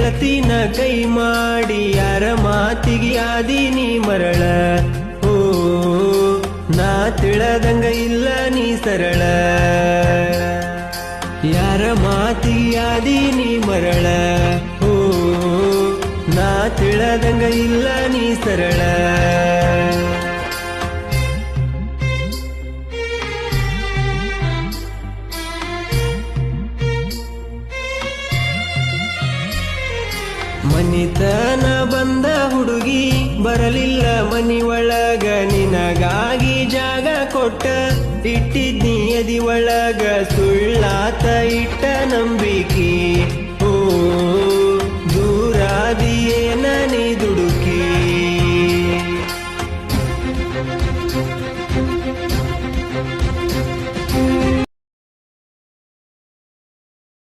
ಗೆಳತಿನ ಕೈ ಮಾಡಿ ಯಾರ ಮಾತಿಗೆ ಆದೀನಿ ಮರಳ. ಓ ನಾ ತಿಳದಂಗ ಇಲ್ಲ ನೀ ಸರಳ, ಯಾರ ಮಾತಿಗೆ ಆದೀನಿ ಮರಳ. ಓ ನಾ ತಿಳದಂಗ ಇಲ್ಲ ನೀ ಸರಳ. ಮನಿತನ ಬಂದ ಹುಡುಗಿ ಬರಲಿಲ್ಲ ಮನಿ ಒಳಗ, ನಿನಗಾಗಿ ಜಾಗ ಕೊಟ್ಟ ಇಟ್ಟಿದ್ನಿ ಎದಿ ಒಳಗ. ಸುಳ್ಳಾತ ಇಟ್ಟ ನಂಬಿಕೆ